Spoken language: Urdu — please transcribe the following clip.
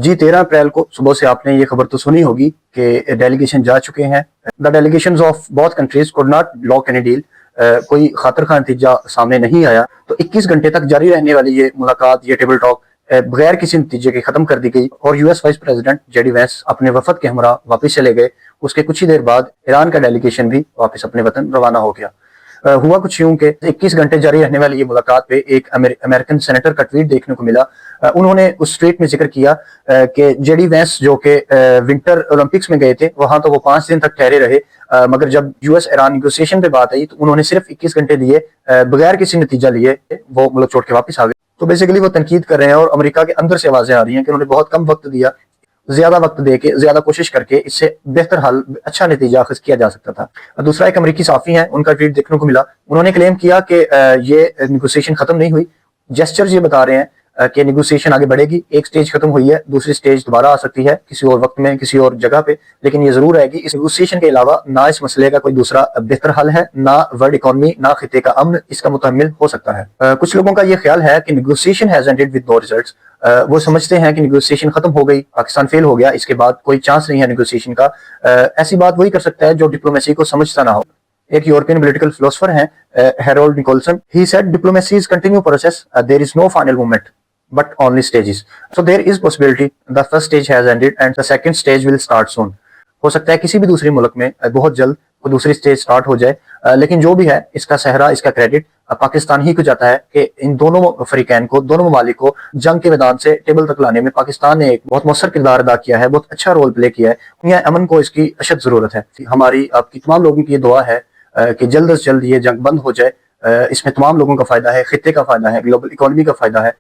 جی 13 اپریل کو صبح سے آپ نے یہ خبر تو سنی ہوگی کہ ڈیلیگیشن جا چکے ہیں. The delegations of both countries could not lock any deal. کوئی خاطر خواہ نتیجہ سامنے نہیں آیا تو 21 گھنٹے تک جاری رہنے والی یہ ملاقات، یہ ٹیبل ٹاک بغیر کسی نتیجے کے ختم کر دی گئی اور U S vice president J D Vance اپنے وفد کے ہمراہ واپس چلے گئے. اس کے کچھ ہی دیر بعد ایران کا ڈیلیگیشن بھی واپس اپنے وطن روانہ ہو گیا. ہوا کچھ یوں کہ 21 گھنٹے جاری رہنے والی یہ ملاقات پہ ایک امریکن سینیٹر کا ٹویٹ دیکھنے کو ملا. انہوں نے اس ٹویٹ میں ذکر کیا کہ جے ڈی وینس جو کہ ونٹر اولمپکس میں گئے تھے وہاں تو وہ 5 دن تک ٹھہرے رہے، مگر جب یو ایس ایران نیگوسیشن پہ بات آئی تو انہوں نے صرف 21 گھنٹے دیے، بغیر کسی نتیجہ لیے وہ ملک چھوڑ کے واپس آ گئے. تو بیسیکلی وہ تنقید کر رہے ہیں اور امریکہ کے اندر سے آوازیں آ رہی ہیں کہ انہوں نے بہت کم وقت دیا، زیادہ وقت دے کے، زیادہ کوشش کر کے اس سے بہتر حل، اچھا نتیجہ اخذ کیا جا سکتا تھا. دوسرا ایک امریکی صحافی ہیں، ان کا ٹویٹ دیکھنے کو ملا. انہوں نے کلیم کیا کہ یہ نیگوسیشن ختم نہیں ہوئی. جیسچرز یہ بتا رہے ہیں کہ نیگوسیشن آگے بڑھے گی. ایک سٹیج ختم ہوئی ہے، دوسری سٹیج دوبارہ آ سکتی ہے کسی اور وقت میں، کسی اور جگہ پہ، لیکن یہ ضرور رہے گی. اس نیگوسیشن کے علاوہ نہ اس مسئلے کا کوئی دوسرا بہتر حل ہے، نہ ورلڈ اکانومی، نہ خطے کا امن اس کا متحمل ہو سکتا ہے. کچھ لوگوں کا یہ خیال ہے کہ negotiation has ended with no results. وہ سمجھتے ہیں کہ نیگوسیشن ختم ہو گئی، پاکستان فیل ہو گیا، اس کے بعد کوئی چانس نہیں ہے نیگوسیشن کا. ایسی بات وہی کر سکتا ہے جو ڈپلومیسی کو سمجھتا نہ ہو. ایک یورپین پولیٹیکل فلسفر ہیں Harold Nicolson. He said diplomacy is continue process, there is no final moment but only stages. So there is possibility the first stage has ended and the second stage will start soon. ہو سکتا ہے کسی بھی دوسری ملک میں بہت جلد کوئی دوسری سٹیج سٹارٹ ہو جائے، لیکن جو بھی ہے اس کا صحرا، اس کا کریڈٹ پاکستان ہی کو جاتا ہے کہ ان دونوں فریقین کو، دونوں ممالک کو جنگ کے میدان سے ٹیبل تک لانے میں پاکستان نے ایک بہت مؤثر کردار ادا کیا ہے، بہت اچھا رول پلے کیا ہے. یہ امن کو اس کی اشد ضرورت ہے. ہماری، آپ کی تمام لوگوں کی یہ دعا ہے کہ جلد از جلد یہ جنگ بند ہو جائے. اس میں تمام لوگوں کا فائدہ ہے، خطے کا فائدہ ہے، گلوبل اکانومی کا فائدہ ہے.